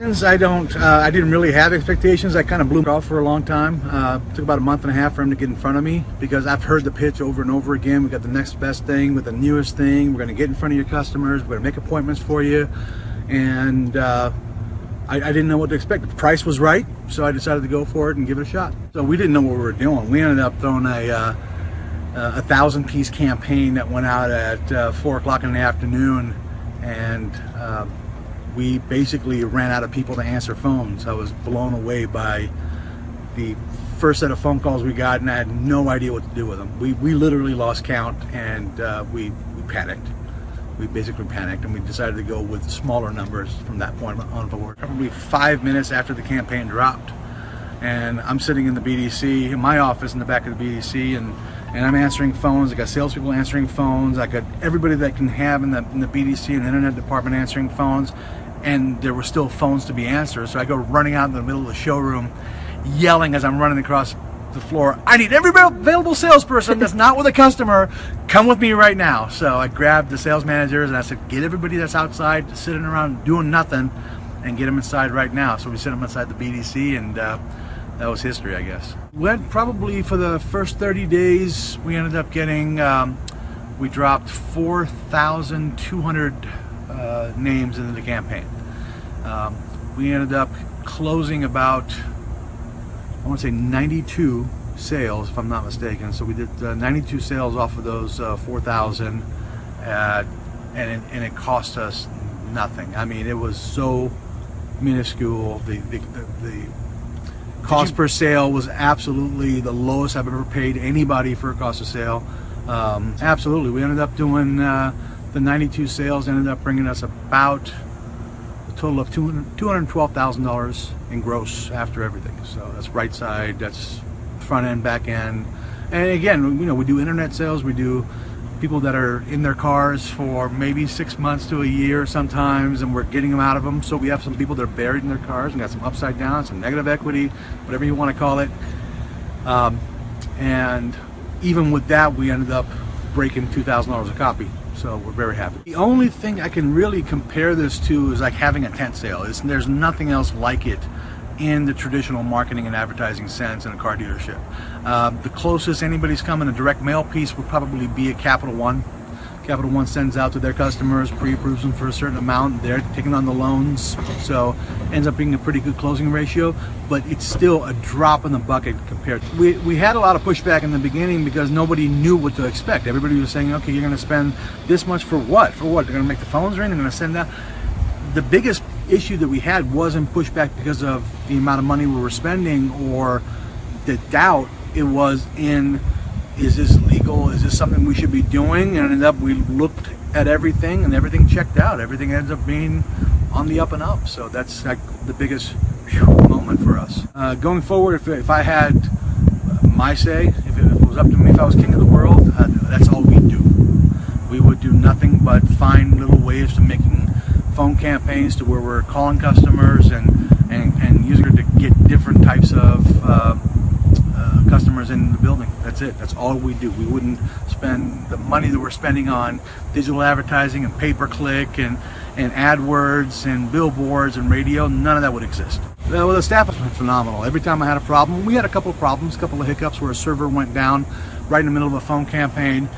I didn't really have expectations. I kind of blew it off for a long time. Took about a month and a half for him to get in front of me because I've heard the pitch over and over again. We got the next best thing with the newest thing. We're going to get in front of your customers. We're going to make appointments for you. And I didn't know what to expect. The price was right, so I decided to go for it and give it a shot. So we didn't know what we were doing. We ended up throwing a 1,000-piece campaign that went out at 4 o'clock in the afternoon, and we basically ran out of people to answer phones. I was blown away by the first set of phone calls we got, and I had no idea what to do with them. We literally lost count, and we panicked. We basically panicked, and we decided to go with smaller numbers from that point on forward. Probably 5 minutes after the campaign dropped, and I'm sitting in the BDC, in my office in the back of the BDC, and I'm answering phones. I got salespeople answering phones. I got everybody that can have in the BDC and internet department answering phones, and there were still phones to be answered. So I go running out in the middle of the showroom, yelling as I'm running across the floor, "I need every available salesperson that's not with a customer, come with me right now." So I grabbed the sales managers and I said, "Get everybody that's outside sitting around doing nothing and get them inside right now." So we sent them inside the BDC, and that was history, I guess. Went probably for the first 30 days, we ended up getting, we dropped 4,200 names into the campaign. We ended up closing about, I want to say 92 sales, if I'm not mistaken. So we did 92 sales off of those 4,000, and it cost us nothing. I mean, it was so minuscule. The cost per sale was absolutely the lowest I've ever paid anybody for a cost of sale. Absolutely, we ended up doing the 92 sales ended up bringing us about a total of $212,000 in gross after everything. So that's right side, that's front end, back end, and again, you know, we do internet sales. We do people that are in their cars for maybe 6 months to a year sometimes, and we're getting them out of them. So we have some people that are buried in their cars and got some upside down, some negative equity, whatever you want to call it. And even with that, we ended up breaking $2,000 a copy. So we're very happy. The only thing I can really compare this to is like having a tent sale. There's nothing else like it in the traditional marketing and advertising sense in a car dealership. The closest anybody's come in a direct mail piece would probably be a Capital One. Capital One sends out to their customers, pre-approves them for a certain amount. They're taking on the loans, so ends up being a pretty good closing ratio, but it's still a drop in the bucket compared to. We had a lot of pushback in the beginning because nobody knew what to expect. Everybody was saying, okay, you're going to spend this much for what? For what? They're going to make the phones ring? They're going to send that? The biggest issue that we had wasn't pushback because of the amount of money we were spending or the doubt. It was in, is this legal? Is this something we should be doing? And ended up, we looked at everything and everything checked out. Everything ends up being on the up and up. So that's like the biggest moment for us. Going forward, if I had my say, if it was up to me, if I was king of the world, that's all we'd do. We would do nothing but find little ways to making phone campaigns to where we're calling customers and using it to get different types of customers in the building. That's it. That's all we do. We wouldn't spend the money that we're spending on digital advertising and pay-per-click and AdWords and billboards and radio. None of that would exist. Well, the staff has been phenomenal. Every time I had a problem, we had a couple of problems, a couple of hiccups where a server went down right in the middle of a phone campaign,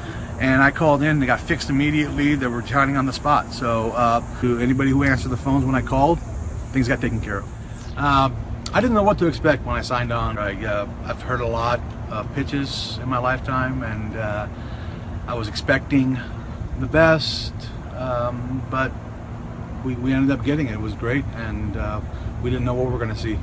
and I called in. They got fixed immediately. They were joining on the spot. So to anybody who answered the phones when I called, things got taken care of. I didn't know what to expect when I signed on. I've heard a lot of pitches in my lifetime, and I was expecting the best, but we ended up getting it. It was great, and we didn't know what we were going to see.